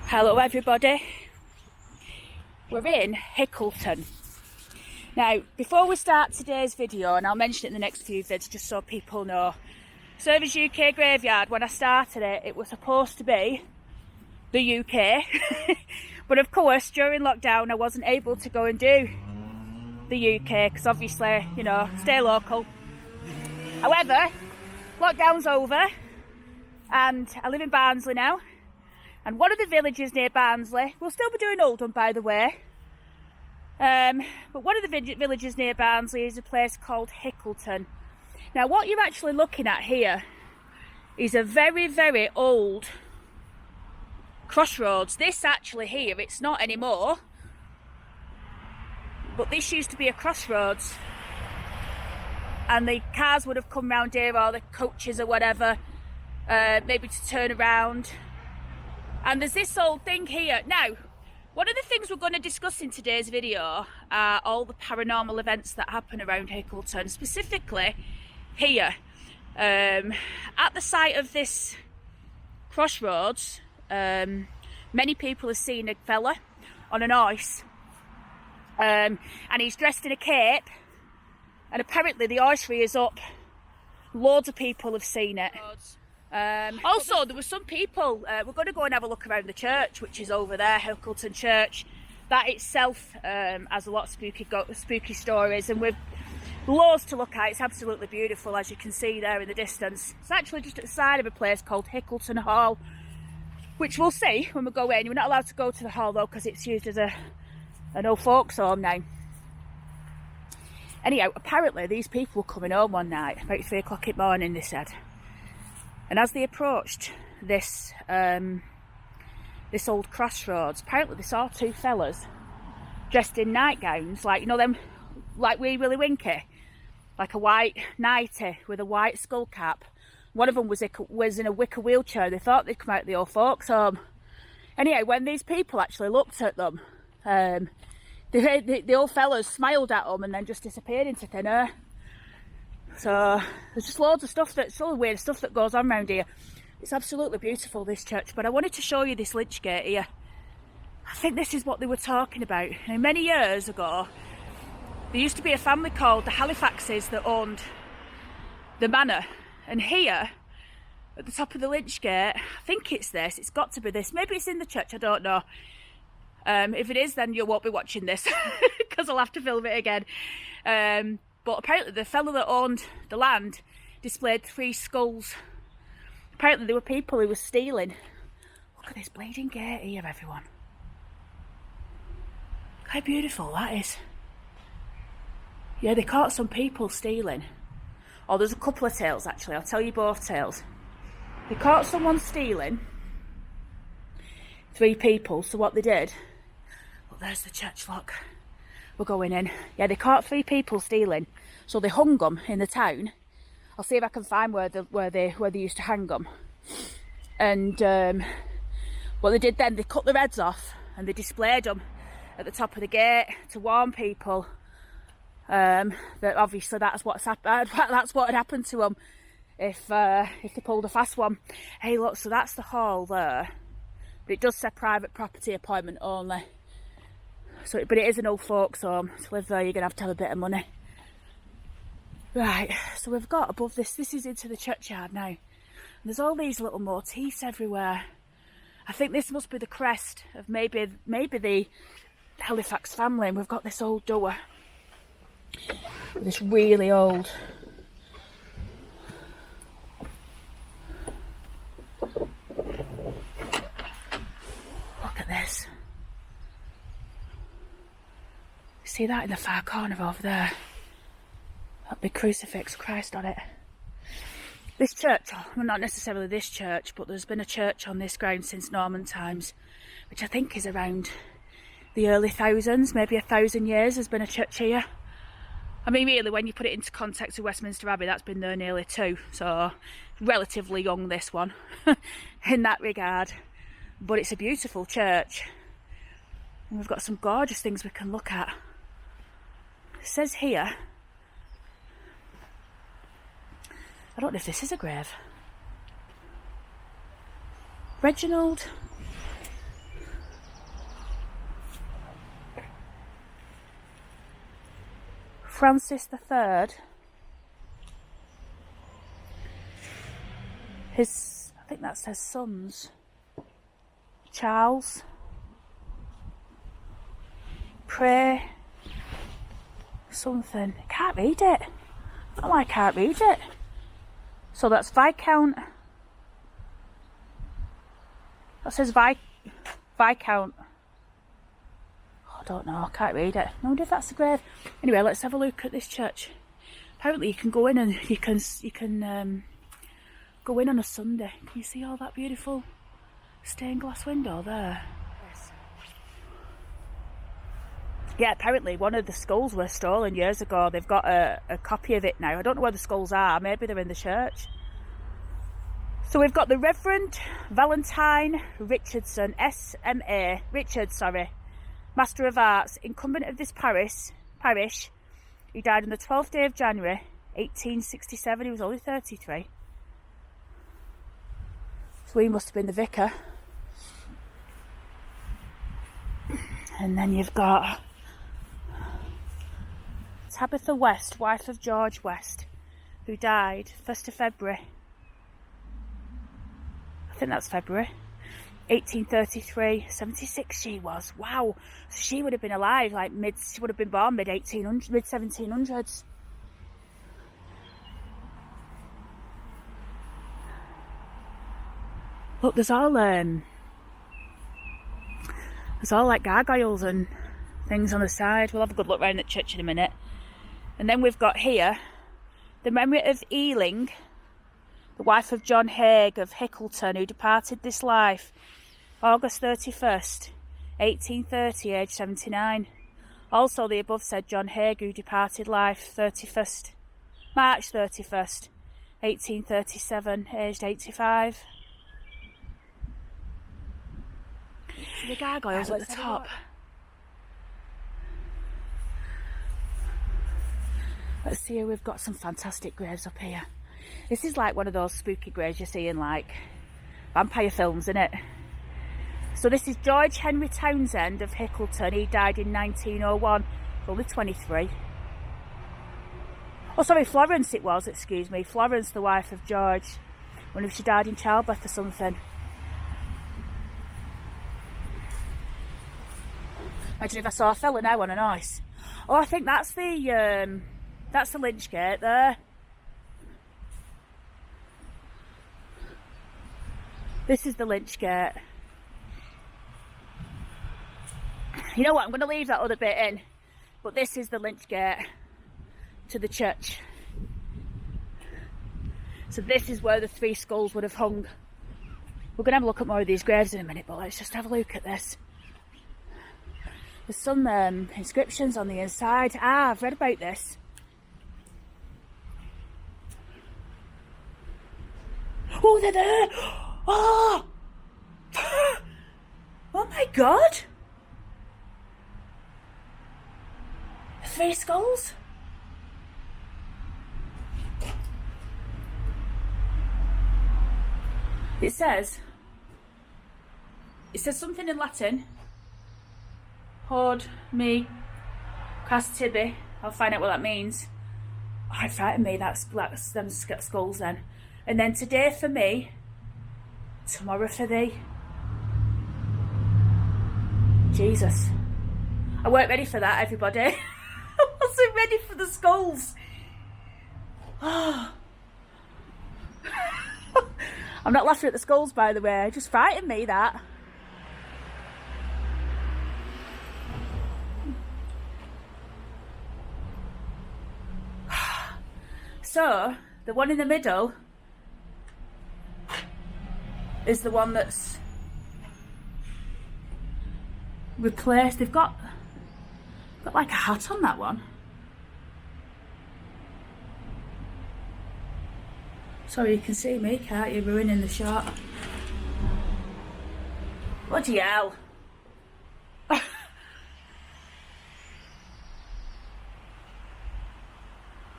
Hello everybody, we're in Hickleton. Now before we start today's video, and I'll mention it in the next few vids just so people know, Service UK Graveyard, when I started it, it was supposed to be the UK but of course during lockdown I wasn't able to go and do the UK because obviously, you know, stay local. However, lockdown's over and I live in Barnsley now. And one of the villages near Barnsley, we'll still be doing Oldham by the way, but one of the villages near Barnsley is a place called Hickleton. Now what you're actually looking at here is a very, very old crossroads. This actually here, it's not anymore, but this used to be a crossroads. And the cars would have come round here, or the coaches or whatever, maybe to turn around. And there's this old thing here. Now, one of the things we're going to discuss in today's video are all the paranormal events that happen around Hickleton, specifically here. At the site of this crossroads, many people have seen a fella on an horse, and he's dressed in a cape, and apparently the horse is up. Loads of people have seen it. Also, there were some people, we're going to go and have a look around the church, which is over there, Hickleton Church. That itself has a lot of spooky stories, and with loads to look at. It's absolutely beautiful, as you can see there in the distance. It's actually just at the side of a place called Hickleton Hall, which we'll see when we go in. We're not allowed to go to the hall though, because it's used as an old folks home now. Anyhow, apparently these people were coming home one night, about 3 o'clock in the morning, they said. And as they approached this this old crossroads, apparently they saw 2 fellas dressed in nightgowns, like, you know them, like Wee Willie Winky, like a white nightie with a white skull cap. One of them was in a wicker wheelchair. They thought they'd come out of the old folks home. Anyway, when these people actually looked at them, the old fellas smiled at them and then just disappeared into thin air. So there's just loads of stuff, that's all the weird stuff that goes on around here. It's absolutely beautiful, this church, but I wanted to show you this lych gate here. I think this is what they were talking about. Now, many years ago, there used to be a family called the Halifaxes that owned the manor, and here at the top of the lych gate, I think it's this, it's got to be this, maybe it's in the church, I don't know. If it is, then you won't be watching this because I'll have to film it again. But apparently the fellow that owned the land displayed 3 skulls. Apparently there were people who were stealing. Look at this bleeding gate here, everyone. Look how beautiful that is. Yeah, they caught some people stealing. Oh, there's a couple of tales actually, I'll tell you both tales. They caught someone stealing, 3 people, so what they did, look, there's the church, look. We're going in. Yeah, they caught 3 people stealing, so they hung them in the town. I'll see if I can find where they used to hang them. And what they did then, they cut their heads off and they displayed them at the top of the gate to warn people that obviously that's what had happened to them if they pulled a fast one. Hey, look, so that's the hall there, but it does say private property, appointment only. So, but it is an old folks home. To live there, you're going to have a bit of money. Right, so we've got above this is into the churchyard now. And there's all these little motifs everywhere. I think this must be the crest of maybe the Halifax family. And we've got this old door. This really old. Look at this. See that in the far corner over there? That big crucifix, Christ on it. This church, well, not necessarily this church, but there's been a church on this ground since Norman times, which I think is around the early thousands, maybe 1,000 years there's been a church here. I mean, really, when you put it into context of Westminster Abbey, that's been there nearly 2, so relatively young, this one, in that regard. But it's a beautiful church. And we've got some gorgeous things we can look at. It says here, I don't know if this is a grave. Reginald Francis III. I think that says sons. Charles. Pray. Something. I can't read it. I don't know why I can't read it. So that's Viscount. That says Viscount. Oh, I don't know. I can't read it. I wonder if that's the grave. Anyway, let's have a look at this church. Apparently, you can go in and you can go in on a Sunday. Can you see all that beautiful stained glass window there? Yes. Yeah, apparently one of the skulls were stolen years ago. They've got a copy of it now. I don't know where the skulls are. Maybe they're in the church. So we've got the Reverend Valentine Richardson, S.M.A. Richards, Master of Arts, incumbent of this parish. He died on the 12th day of January, 1867. He was only 33. So he must have been the vicar. And then you've got Tabitha West, wife of George West, who died 1st of February. I think that's February. 1833, 76 she was. Wow. So she would have been alive, she would have been born mid-1700s. Look, there's all like gargoyles and things on the side. We'll have a good look around the church in a minute. And then we've got here the memory of Ealing, the wife of John Haig of Hickleton, who departed this life August 31st, 1830, aged 79. Also the above said John Haig, who departed life March 31st, 1837, aged 85. So the gargoyles at the top. Let's see here, we've got some fantastic graves up here. This is like one of those spooky graves you see in like vampire films, isn't it? So this is George Henry Townsend of Hickleton. He died in 1901, only 23. Oh sorry, Florence it was, excuse me. Florence, the wife of George. I wonder if she died in childbirth or something. Imagine if I saw a fella now on an ice. Oh, I think that's the lynch gate there. This is the lynch gate. You know what, I'm going to leave that other bit in. But this is the lynch gate to the church. So this is where the 3 skulls would have hung. We're going to have a look at more of these graves in a minute, but let's just have a look at this. There's some inscriptions on the inside. I've read about this. Oh, they're there! Oh! Oh my God! 3 skulls? It says something in Latin. Hod me cast tibi. I'll find out what that means. Oh, it frightened me. That's them skulls then. And then today for me, tomorrow for thee. Jesus. I weren't ready for that, everybody. I wasn't ready for the skulls. Oh. I'm not laughing at the skulls, by the way. It just frightened me, that. So, the one in the middle is the one that's replaced. They've got like a hat on that one. Sorry, you can see me, can't you? Ruining the shot. Bloody hell.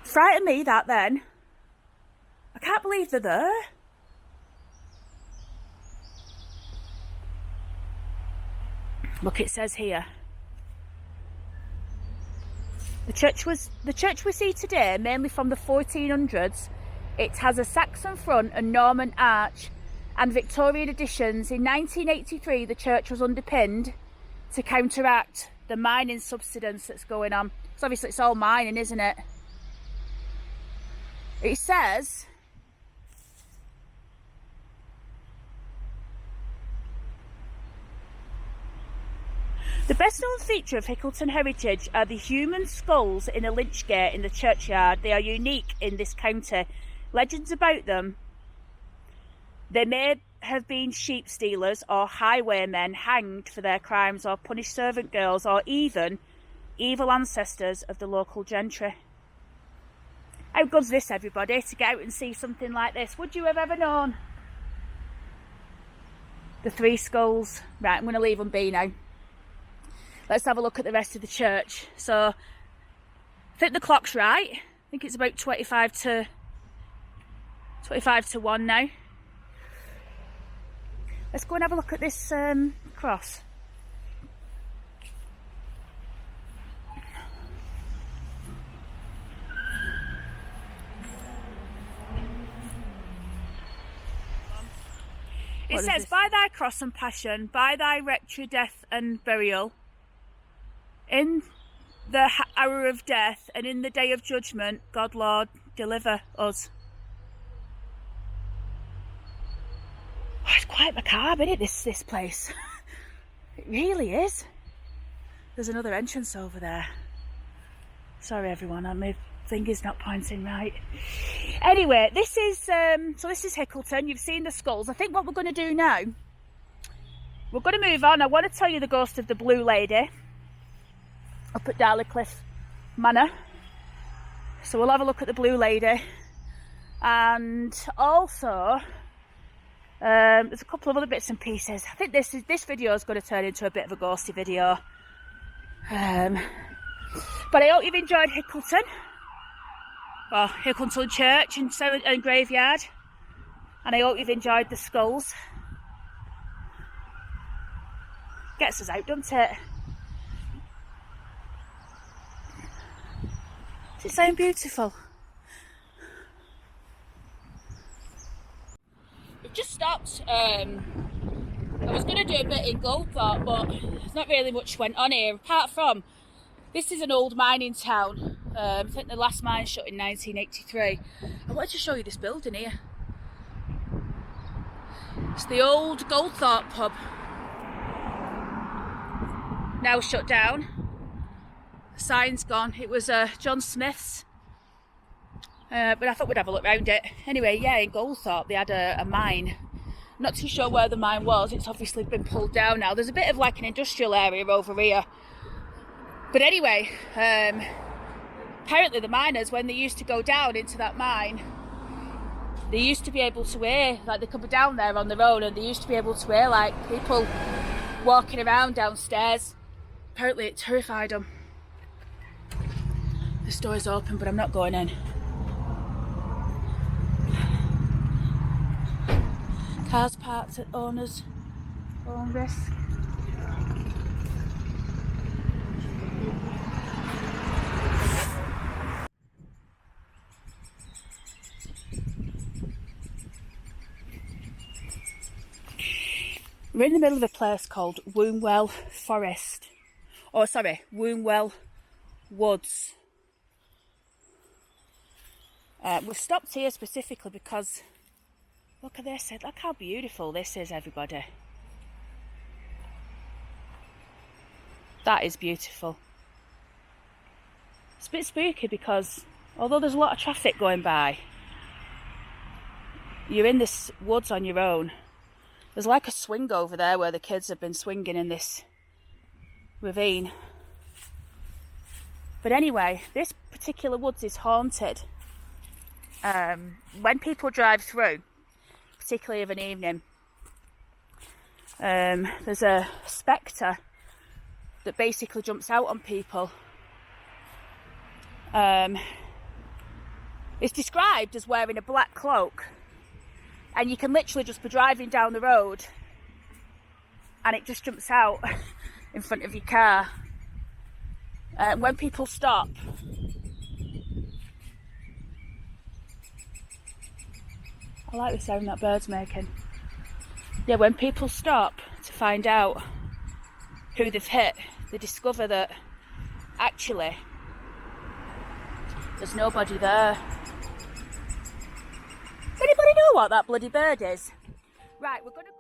Frightened me, that then. I can't believe they're there. Look, it says here. The church we see today, mainly from the 1400s. It has a Saxon front and Norman arch and Victorian additions. In 1983, the church was underpinned to counteract the mining subsidence that's going on. So obviously it's all mining, isn't it? It says the best known feature of Hickleton heritage are the human skulls in a lynch gate in the churchyard. They are unique in this county. Legends about them: they may have been sheep stealers or highwaymen hanged for their crimes, or punished servant girls, or even evil ancestors of the local gentry. How good's this, everybody, to get out and see something like this? Would you have ever known? The 3 skulls. Right, I'm going to leave them be now. Let's have a look at the rest of the church. So, I think the clock's right. I think it's about 25 to 1 now. Let's go and have a look at this cross. It says, by thy cross and passion, by thy wretched death and burial, in the hour of death and in the day of judgment, God Lord, deliver us. Oh, it's quite macabre, isn't it, this place? It really is. There's another entrance over there. Sorry everyone, my finger's not pointing right. Anyway, this is Hickleton. You've seen the skulls. I think what we're going to do now, we're going to move on. I want to tell you the ghost of the Blue Lady up at Darleycliff Manor. So we'll have a look at the Blue Lady, and also there's a couple of other bits and pieces. I think this video is going to turn into a bit of a ghosty video, but I hope you've enjoyed Hickleton, well, Hickleton Church and Graveyard, and I hope you've enjoyed the skulls. Gets us out, doesn't it? Does it sound beautiful? We've just stopped. I was going to do a bit in Gold Thorpe, but there's not really much went on here, apart from this is an old mining town. I think the last mine shut in 1983. I wanted to show you this building here. It's the Old Gold Thorpe Pub. Now shut down. The sign's gone. It was John Smith's, but I thought we'd have a look around it. Anyway, yeah, in Gold Thorpe they had a mine. Not too sure where the mine was. It's obviously been pulled down now. There's a bit of like an industrial area over here. But anyway, apparently the miners, when they used to go down into that mine, they used to be able to hear, like they could be down there on their own, and they used to be able to hear like people walking around downstairs. Apparently it terrified them. This door is open, but I'm not going in. Cars parked at owner's own risk. We're in the middle of a place called Wombwell Forest. Oh, sorry, Wombwell Woods. We've stopped here specifically because look at this. Look how beautiful this is, everybody. That is beautiful. It's a bit spooky because although there's a lot of traffic going by, you're in this woods on your own. There's like a swing over there where the kids have been swinging in this ravine. But anyway, this particular woods is haunted. When people drive through, particularly of an evening, there's a spectre that basically jumps out on people. It's described as wearing a black cloak, and you can literally just be driving down the road and it just jumps out in front of your car. When people stop, I like the sound that bird's making. Yeah, when people stop to find out who they've hit, they discover that actually there's nobody there. Anybody know what that bloody bird is? Right, we're going to